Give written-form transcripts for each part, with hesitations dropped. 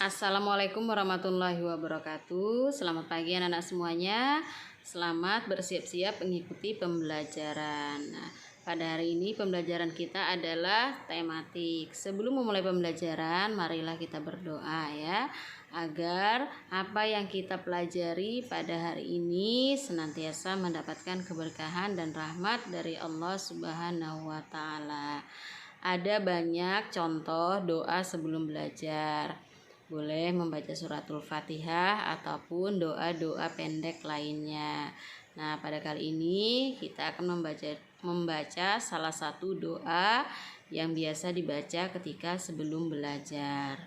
Assalamualaikum warahmatullahi wabarakatuh. Selamat pagi anak-anak semuanya. Selamat bersiap-siap mengikuti pembelajaran. Nah, pada hari ini pembelajaran kita adalah tematik. Sebelum memulai pembelajaran, marilah kita berdoa ya, agar apa yang kita pelajari pada hari ini senantiasa mendapatkan keberkahan dan rahmat dari Allah Subhanahu wa taala. Ada banyak contoh doa sebelum belajar. Boleh membaca suratul Fatihah ataupun doa-doa pendek lainnya. Nah, pada kali ini kita akan membaca salah satu doa yang biasa dibaca ketika sebelum belajar.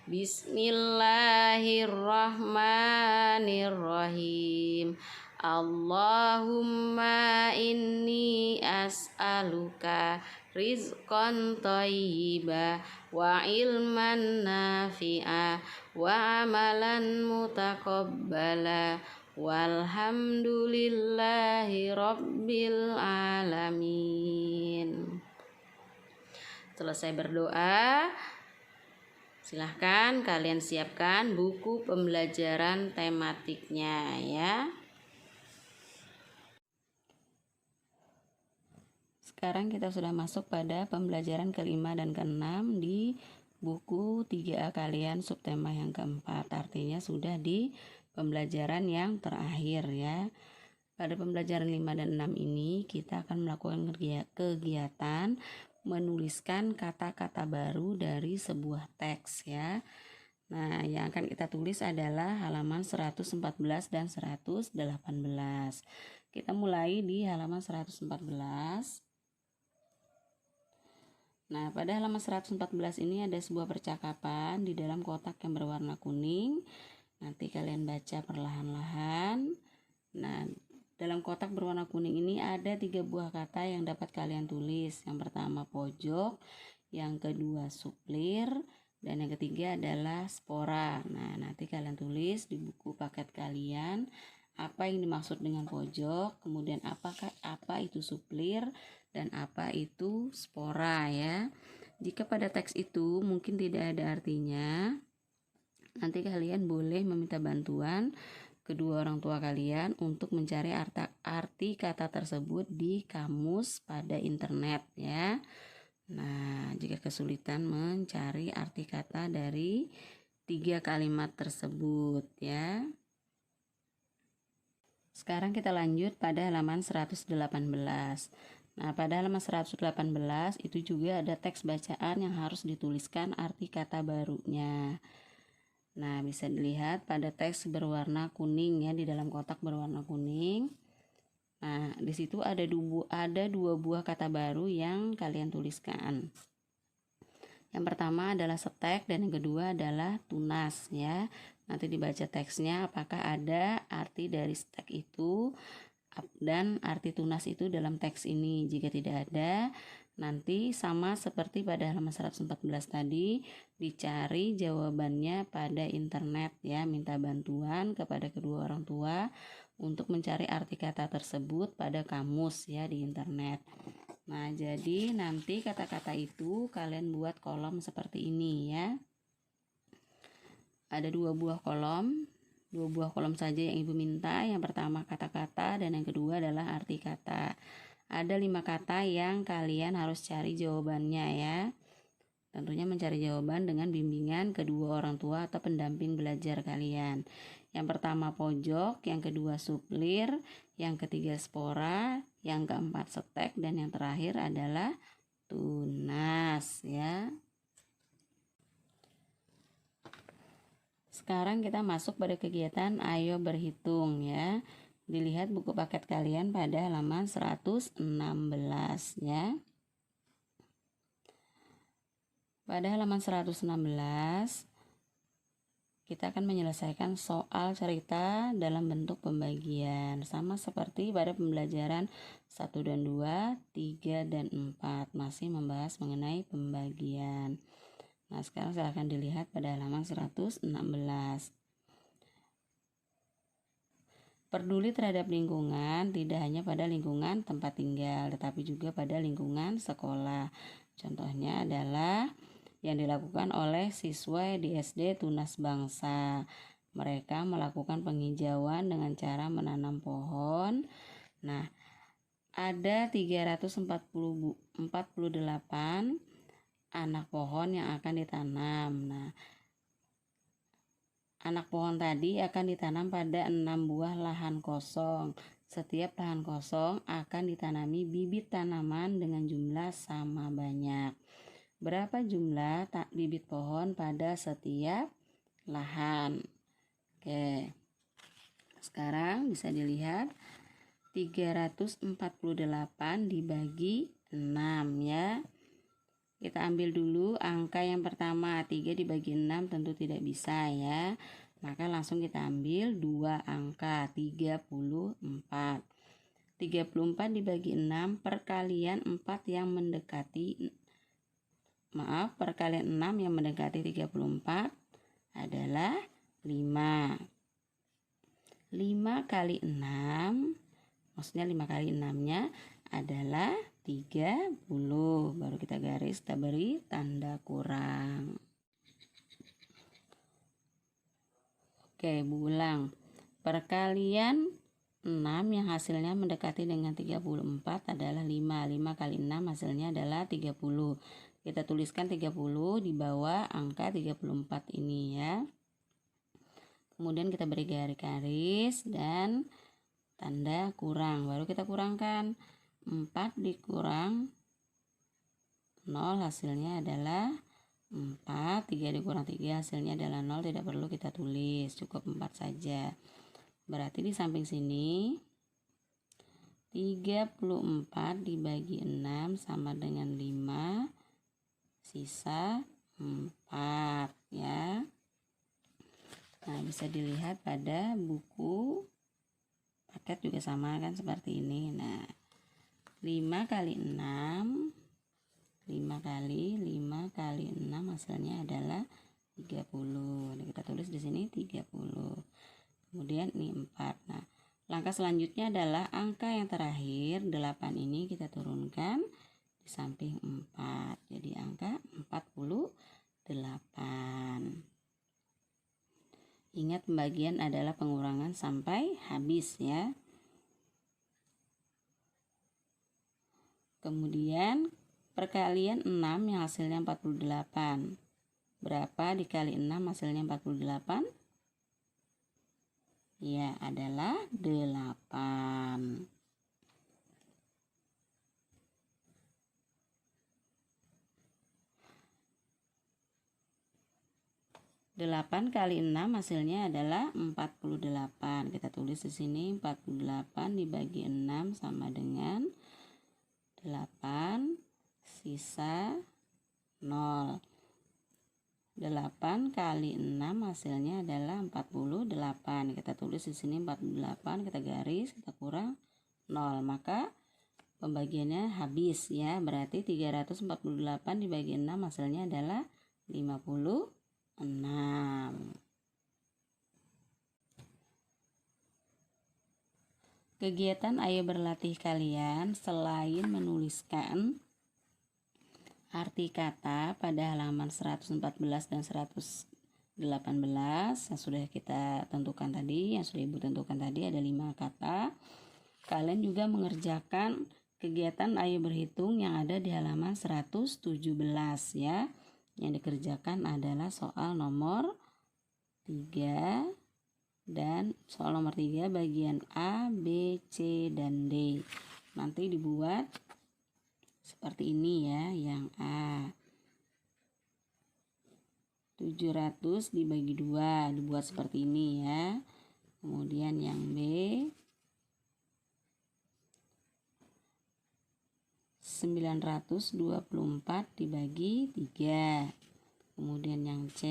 Bismillahirrahmanirrahim. Allahumma inni as'aluka rizqan thayyiba wa ilman nafi'a wa amalan mutaqabbala walhamdulillahi rabbil alamin. Selesai berdoa, silahkan kalian siapkan buku pembelajaran tematiknya ya. Sekarang kita sudah masuk pada pembelajaran kelima dan keenam di buku 3A kalian subtema yang keempat. Artinya sudah di pembelajaran yang terakhir ya. Pada pembelajaran 5 dan 6 ini kita akan melakukan kegiatan menuliskan kata-kata baru dari sebuah teks ya. Nah, yang akan kita tulis adalah halaman 114 dan 118. Kita mulai di halaman 114. Nah, pada halaman 114 ini ada sebuah percakapan di dalam kotak yang berwarna kuning. Nanti kalian baca perlahan-lahan. Nah, dalam kotak berwarna kuning ini ada 3 buah kata yang dapat kalian tulis. Yang pertama pojok, yang kedua suplir, dan yang ketiga adalah spora. Nah, nanti kalian tulis di buku paket kalian apa yang dimaksud dengan pojok, kemudian apa itu suplir, dan apa itu spora ya. Jika pada teks itu mungkin tidak ada artinya, nanti kalian boleh meminta bantuan kedua orang tua kalian untuk mencari arti kata tersebut di kamus pada internet ya. Nah, jika kesulitan mencari arti kata dari 3 kalimat tersebut ya. Sekarang kita lanjut pada halaman 118. Nah, pada halaman 118 itu juga ada teks bacaan yang harus dituliskan arti kata barunya. Nah, bisa dilihat pada teks berwarna kuning ya, di dalam kotak berwarna kuning. Nah, di situ ada 2 buah kata baru yang kalian tuliskan. Yang pertama adalah setek dan yang kedua adalah tunas ya. Nanti dibaca teksnya apakah ada arti dari setek itu dan arti tunas itu dalam teks ini. Jika tidak ada, nanti sama seperti pada halaman 114 tadi, dicari jawabannya pada internet ya. Minta bantuan kepada kedua orang tua untuk mencari arti kata tersebut pada kamus ya di internet. Nah, jadi nanti kata-kata itu kalian buat kolom seperti ini ya. Ada 2 buah kolom. 2 buah kolom saja yang ibu minta. Yang pertama kata-kata dan yang kedua adalah arti kata. Ada 5 kata yang kalian harus cari jawabannya ya. Tentunya mencari jawaban dengan bimbingan kedua orang tua atau pendamping belajar kalian. Yang pertama pojok, yang kedua suplir, yang ketiga spora, yang keempat setek, dan yang terakhir adalah tunas ya. Sekarang kita masuk pada kegiatan ayo berhitung ya. Dilihat buku paket kalian pada halaman 116 ya. Pada halaman 116 kita akan menyelesaikan soal cerita dalam bentuk pembagian. Sama seperti pada pembelajaran 1 dan 2, 3 dan 4. Masih membahas mengenai pembagian. Nah, sekarang silahkan dilihat pada halaman 116. Peduli terhadap lingkungan tidak hanya pada lingkungan tempat tinggal, tetapi juga pada lingkungan sekolah. Contohnya adalah yang dilakukan oleh siswa di SD Tunas Bangsa. Mereka melakukan penghijauan dengan cara menanam pohon. Nah, ada 348 anak pohon yang akan ditanam. Nah, anak pohon tadi akan ditanam pada 6 buah lahan kosong. Setiap lahan kosong akan ditanami bibit tanaman dengan jumlah sama banyak. Berapa jumlah bibit pohon pada setiap lahan? Oke. Sekarang bisa dilihat 348 dibagi 6 ya. Kita ambil dulu angka yang pertama, 3 dibagi 6 tentu tidak bisa ya. Maka langsung kita ambil 2 angka, 34. 34 dibagi 6 perkalian 4 yang mendekati, perkalian 6 yang mendekati 34 adalah 5. 5 kali 6, maksudnya 5 kali 6-nya adalah 30. Baru kita garis, kita beri tanda kurang. Oke, ulang. Perkalian 6 yang hasilnya mendekati dengan 34 adalah 5. 5 kali 6 hasilnya adalah 30. Kita tuliskan 30 di bawah angka 34 ini ya. Kemudian kita beri garis-garis dan tanda kurang. Baru kita kurangkan. 4 dikurang 0 hasilnya adalah 4. 3 dikurang 3 hasilnya adalah 0. Tidak perlu kita tulis, cukup 4 saja. Berarti di samping sini 34 dibagi 6 sama dengan 5, sisa 4 ya. Nah, bisa dilihat pada buku paket juga sama kan seperti ini. Nah, 5 kali 6, 5 kali 6 hasilnya adalah 30. Nah, kita tulis di sini 30. Kemudian ini 4. Nah, langkah selanjutnya adalah angka yang terakhir 8 ini kita turunkan di samping 4. Jadi angka 48. Ingat, pembagian adalah pengurangan sampai habis ya. Kemudian perkalian 6 yang hasilnya 48. Berapa dikali 6 hasilnya 48? Ya, adalah 8. Delapan kali 6 hasilnya adalah 48. Kita tulis di sini 48 dibagi 6 sama dengan 8, sisa 0. 8 kali 6 hasilnya adalah 48. Kita tulis di sini 48, kita garis, kita kurang 0. Maka pembagiannya habis ya. Berarti 348 dibagi 6 hasilnya adalah 56. Kegiatan ayo berlatih kalian selain menuliskan arti kata pada halaman 114 dan 118 yang sudah kita tentukan tadi, yang sudah Ibu tentukan tadi ada 5 kata. Kalian juga mengerjakan kegiatan ayo berhitung yang ada di halaman 117 ya. Yang dikerjakan adalah soal nomor 3 dan soal nomor 3 bagian A, B, C, dan D. Nanti dibuat seperti ini ya. Yang A 700 dibagi 2 dibuat seperti ini ya. Kemudian yang B 924 dibagi 3. Kemudian yang C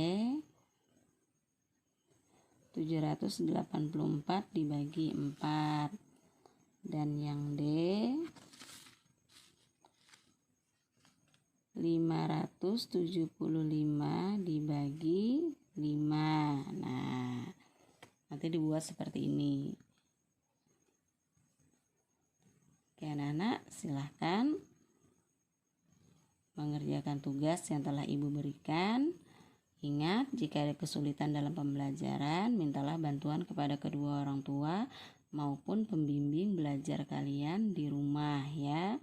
784 dibagi 4. Dan yang D 575 dibagi 5. Nah, nanti dibuat seperti ini. Oke, anak-anak silahkan mengerjakan tugas yang telah Ibu berikan. Ingat, jika ada kesulitan dalam pembelajaran, mintalah bantuan kepada kedua orang tua maupun pembimbing belajar kalian di rumah ya.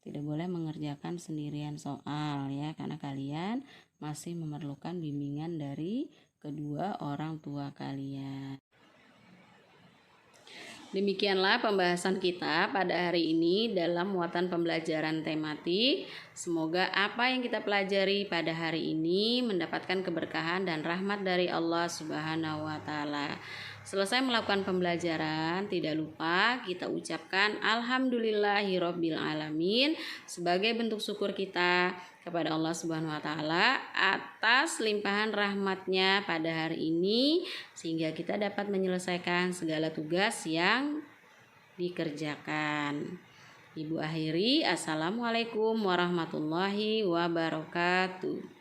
Tidak boleh mengerjakan sendirian soal ya, karena kalian masih memerlukan bimbingan dari kedua orang tua kalian. Demikianlah pembahasan kita pada hari ini dalam muatan pembelajaran tematik. Semoga apa yang kita pelajari pada hari ini mendapatkan keberkahan dan rahmat dari Allah Subhanahu wa Ta'ala. Selesai melakukan pembelajaran, tidak lupa kita ucapkan Alhamdulillahirabbil alamin sebagai bentuk syukur kita kepada Allah Subhanahu wa Ta'ala atas limpahan rahmatnya pada hari ini, sehingga kita dapat menyelesaikan segala tugas yang dikerjakan. Ibu akhiri, Assalamualaikum warahmatullahi wabarakatuh.